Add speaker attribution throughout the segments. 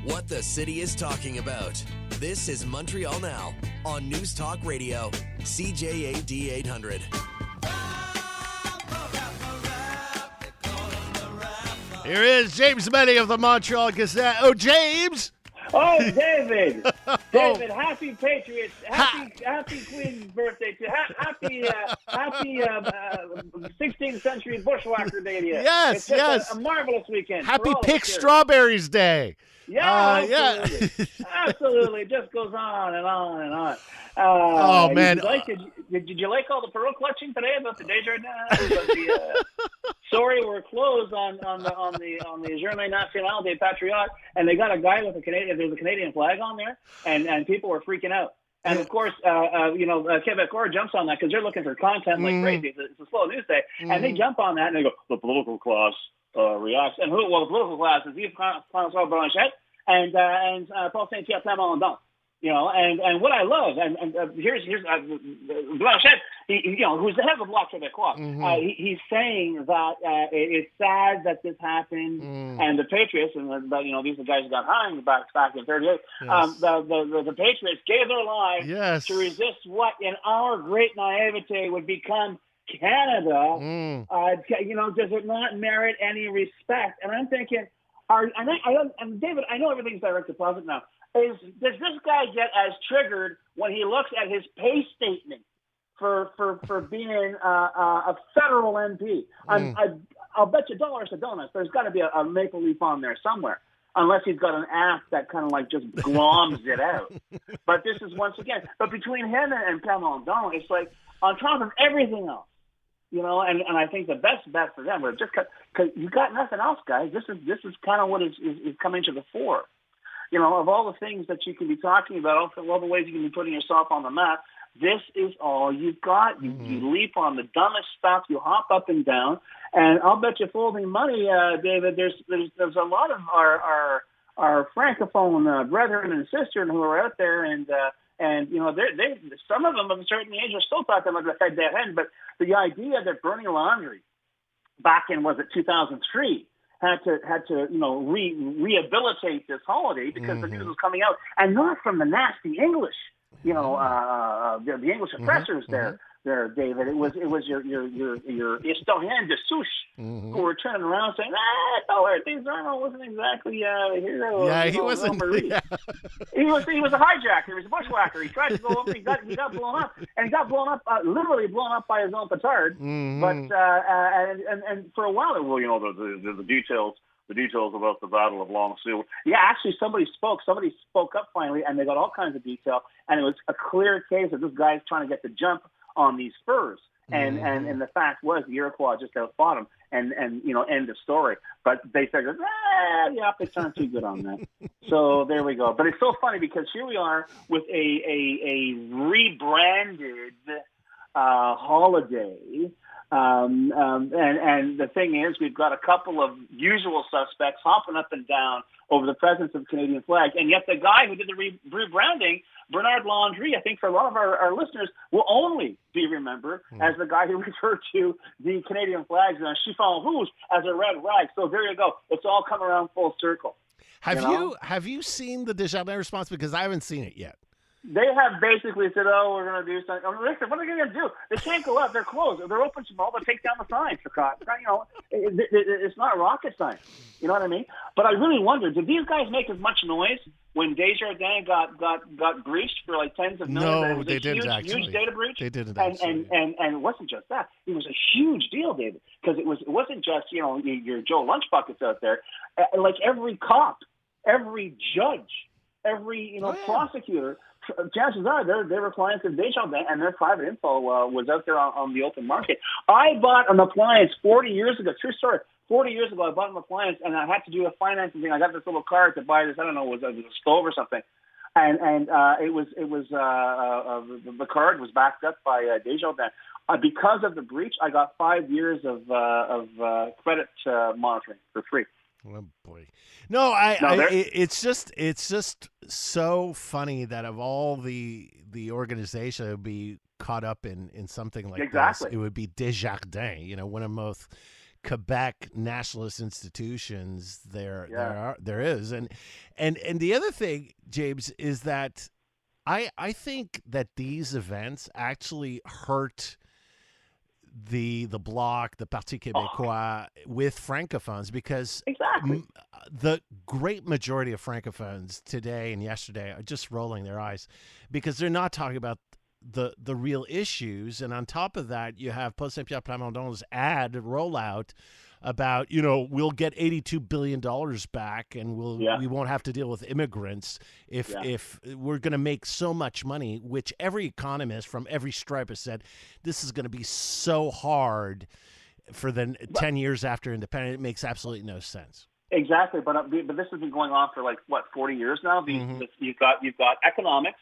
Speaker 1: What the city is talking about. This is Montreal Now on News Talk Radio, CJAD 800.
Speaker 2: Here is James MENNIE of the Montreal Gazette. Oh, James!
Speaker 3: Oh, David! David, happy Patriots! Happy Queen's birthday to happy 16th century bushwhacker day to you.
Speaker 2: Yes,
Speaker 3: it's just
Speaker 2: yes.
Speaker 3: A marvelous weekend.
Speaker 2: Happy Pick Strawberries Day.
Speaker 3: Yeah, absolutely. Absolutely. It just goes on and on and on.
Speaker 2: Oh, man.
Speaker 3: Did you like all the pearl clutching today about the Desjardins? Sorry, we're closed on the Journée Nationale des Patriotes, and they got a guy with there's a Canadian flag on there, and people were freaking out. And of course, Québécois jumps on that because they're looking for content like crazy. It's a slow news day, and they jump on that and they go, the political class reacts. And the political class is Yves-François Blanchet and Paul Saint-Pierre Plamondon. You know, and what I love, and here's Blanchet, who's the head of the Bloc Québécois. He's saying that it's sad that this happened, and the Patriots, and these are the guys who got hung back in '38. Yes. The Patriots gave their lives to resist what, in our great naivete, would become Canada. Does it not merit any respect? And I'm thinking, David, I know everything's direct deposit now. Does this guy get as triggered when he looks at his pay statement for being a federal MP? I'll bet you dollars to donuts there's got to be a maple leaf on there somewhere, unless he's got an app that kind of like just gloms it out. But this is once again. But between him and Plamondon, it's like on top of everything else, and I think the best bet for them was just because you got nothing else, guys. This is kind of what is coming to the fore. Of all the things that you can be talking about, all the ways you can be putting yourself on the map, this is all you've got. You leap on the dumbest stuff. You hop up and down, and I'll bet you folding money, David. There's a lot of our francophone brethren and sisters who are out there, and they some of them of a certain age are still talking about the Fête des Reines, but the idea that Bernie Laundrie back in 2003. Had to rehabilitate this holiday because the news was coming out, and not from the nasty English, the English oppressors there, David. It was your historien de souche who were turning around saying, things wasn't exactly
Speaker 2: he wasn't. Yeah.
Speaker 3: He was a hijacker. He was a bushwhacker. He tried to go up. He got blown up, and he got blown up, literally blown up by his own petard. But and for a while, the details. The details about the Battle of Long Sault. Yeah, actually, somebody spoke up finally, and they got all kinds of detail. And it was a clear case that this guy's trying to get the jump on these furs. And the fact was the Iroquois just outfought him, and end of story. But they figured, the optics aren't too good on that. So there we go. But it's so funny because here we are with a rebranded holiday. And the thing is, we've got a couple of usual suspects hopping up and down over the presence of the Canadian flag, and yet the guy who did the rebranding, Bernard Laundrie, I think for a lot of our listeners, will only be remembered as the guy who referred to the Canadian flags and chiffon rouge as a red rag. So there you go. It's all come around full circle.
Speaker 2: Have you seen the Desjardins response? Because I haven't seen it yet.
Speaker 3: They have basically said, we're going to do something. Listen, what are they going to do? They can't go out. They're closed. They're open tomorrow. They'll take down the signs. It's not rocket science. You know what I mean? But I really wonder, did these guys make as much noise when Desjardins got breached for like tens of millions?
Speaker 2: No, they didn't actually.
Speaker 3: Huge data breach.
Speaker 2: They didn't actually.
Speaker 3: And it wasn't just that. It was a huge deal, David, because it wasn't just, your Joe Lunch buckets out there. Like every cop, every judge, every prosecutor, chances are they were clients of Desjardins, and their private info was out there on the open market. I bought an appliance 40 years ago. True story. 40 years ago, I bought an appliance, and I had to do a financing thing. I got this little card to buy this. I don't know, it was a stove or something, and the card was backed up by Desjardins. Because of the breach, I got 5 years of credit monitoring for free.
Speaker 2: Oh boy! No, it's just so funny that of all the organization that would be caught up in something like this, it would be Desjardins. One of the most Quebec nationalist institutions there is. And the other thing, James, is that I think that these events actually hurt the Bloc, the Parti Québécois with francophones, because the great majority of francophones today and yesterday are just rolling their eyes because they're not talking about the real issues. And on top of that, you have Paul Saint-Pierre Plamondon's ad rollout about, we'll get $82 billion back and we won't have to deal with immigrants if we're going to make so much money, which every economist from every stripe has said, this is going to be so hard for the 10 years after independence. It makes absolutely no sense.
Speaker 3: Exactly. But this has been going on for 40 years now? You've got economics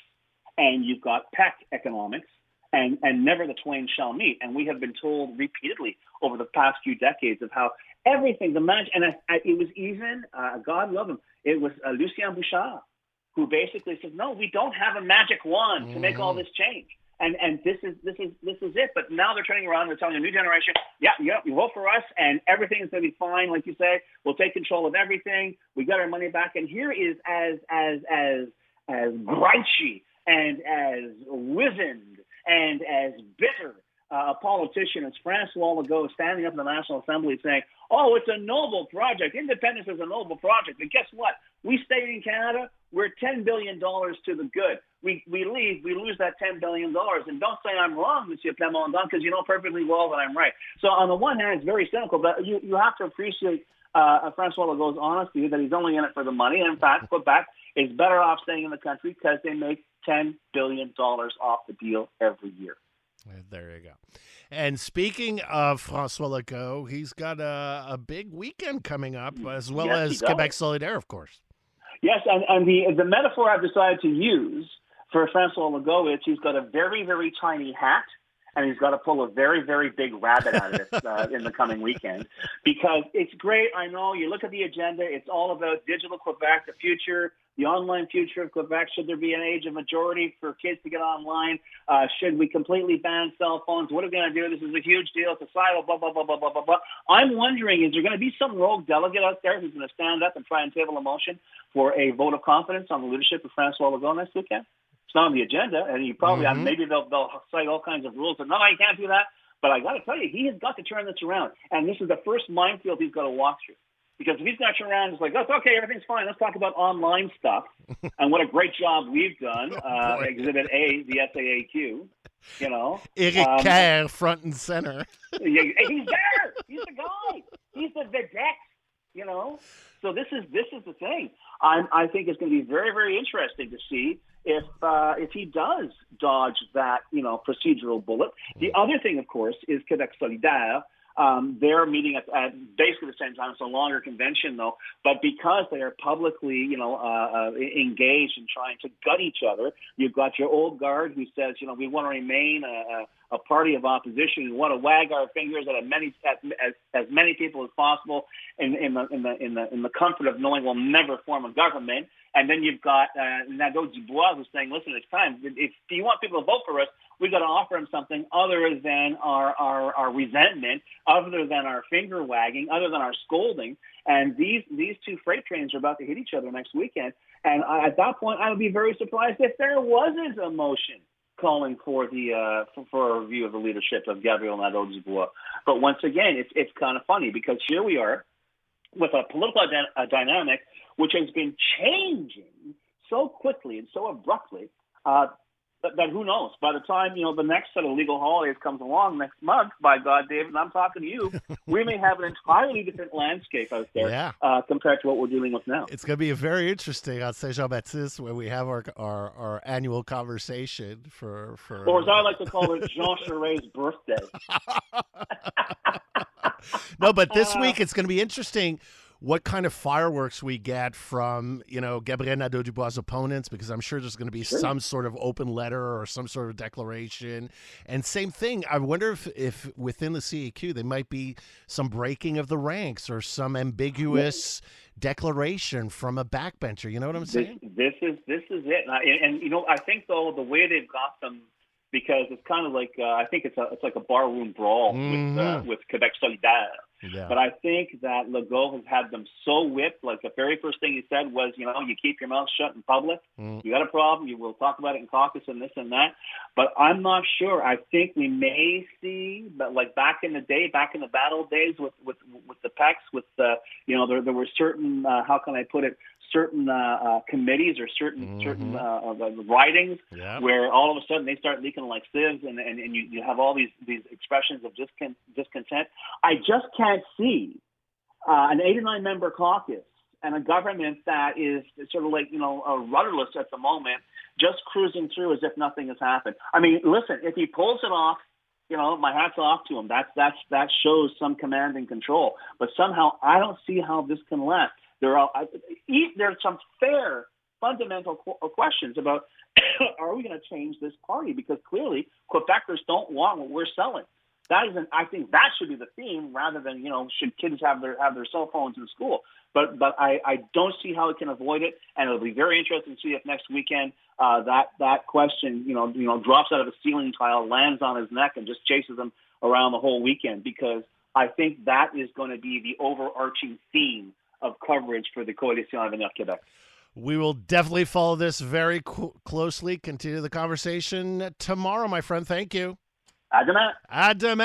Speaker 3: and you've got PEC economics. And never the twain shall meet. And we have been told repeatedly over the past few decades of how everything, the magic, and it was even, God love him, it was Lucien Bouchard who basically said, no, we don't have a magic wand to make all this change. And this is it. But now they're turning around and they're telling a new generation, you vote for us and everything's going to be fine. Like you say, we'll take control of everything. We got our money back. And here is as grouchy and as wizened and as bitter a politician as François Legault standing up in the National Assembly saying, oh, it's a noble project. Independence is a noble project. But guess what? We stay in Canada. We're $10 billion to the good. We leave. We lose that $10 billion. And don't say I'm wrong, Monsieur Plamondon, because you know perfectly well that I'm right. So on the one hand, it's very cynical, but you have to appreciate François Legault's honesty that he's only in it for the money. And in fact, Quebec is better off staying in the country because they make $10 billion off the deal every year.
Speaker 2: There you go. And speaking of François Legault, he's got a big weekend coming up, as well as Quebec Solidaire, of course. Yes,
Speaker 3: and the metaphor I've decided to use for François Legault is he's got a very, very tiny hat, and he's got to pull a very, very big rabbit out of it in the coming weekend. Because it's great, I know, you look at the agenda, it's all about digital Quebec, the future, the online future of Quebec. Should there be an age of majority for kids to get online? Should we completely ban cell phones? What are we going to do? This is a huge deal. It's societal, blah, blah, blah, blah, blah, blah, blah. I'm wondering, is there going to be some rogue delegate out there who's going to stand up and try and table a motion for a vote of confidence on the leadership of François Legault next weekend? It's not on the agenda, and you probably maybe they'll cite all kinds of rules. But no, you can't do that. But I got to tell you, he has got to turn this around, and this is the first minefield he's got to walk through. Because if he's going to turn around and it's like, oh, okay, everything's fine. Let's talk about online stuff and what a great job we've done. Exhibit A, the SAAQ,
Speaker 2: Eric Kerr, front and center.
Speaker 3: He's there. He's the guy. He's the vedette, So this is the thing. I think it's going to be very, very interesting to see if he does dodge that, procedural bullet. The other thing, of course, is Quebec Solidaire. They're meeting at basically the same time. It's a longer convention, though. But because they are publicly, engaged in trying to gut each other, you've got your old guard who says, we want to remain a party of opposition. We want to wag our fingers at as many people as possible in the comfort of knowing we'll never form a government. And then you've got Nadeau-Dubois who's saying, listen, it's time. If you want people to vote for us, we've got to offer them something other than our resentment, other than our finger wagging, other than our scolding. And these two freight trains are about to hit each other next weekend. And at that point, I would be very surprised if there wasn't a motion calling for a review of the leadership of Gabriel Nadeau-Dubois. But once again, it's kind of funny because here we are with a political dynamic which has been changing so quickly and so abruptly that who knows? By the time, the next set of legal holidays comes along next month, by God, David, and I'm talking to you, we may have an entirely different landscape out there compared to what we're dealing with now.
Speaker 2: It's going to be very interesting on Saint Jean-Baptiste when we have our annual conversation for
Speaker 3: or as I like to call it, Jean Charest's birthday.
Speaker 2: No, but this week it's going to be interesting what kind of fireworks we get from, Gabriel Nadeau-Dubois' opponents, because I'm sure there's going to be some sort of open letter or some sort of declaration. And same thing, I wonder if within the CAQ there might be some breaking of the ranks or some ambiguous declaration from a backbencher. You know what I'm saying?
Speaker 3: This is it. And I think, though, the way they've got them because it's kind of like I think it's like a barroom brawl with Quebec Solidaire.
Speaker 2: Yeah.
Speaker 3: But I think that Legault has had them so whipped. Like the very first thing he said was, you keep your mouth shut in public. You got a problem, you will talk about it in caucus and this and that. But I'm not sure. I think we may see, but like back in the day, back in the bad old days with the PECs, with there were certain how can I put it, certain committees or certain ridings where all of a sudden they start leaking like sieves, and you have all these expressions of discontent. I just can't see an 89 member caucus and a government that is sort of like rudderless at the moment, just cruising through as if nothing has happened. I mean, listen, if he pulls it off, my hat's off to him. That shows some command and control. But somehow I don't see how this can last. There's some fair fundamental questions about are we going to change this party? Because clearly Quebecers don't want what we're selling. I think that should be the theme rather than, should kids have their cell phones in school. But I don't see how it can avoid it, and it'll be very interesting to see if next weekend that question drops out of a ceiling tile, lands on his neck, and just chases him around the whole weekend, because I think that is going to be the overarching theme of coverage for the Coalition Avenir Québec.
Speaker 2: We will definitely follow this very closely. Continue the conversation tomorrow, my friend. Thank you.
Speaker 3: À demain.
Speaker 2: À demain.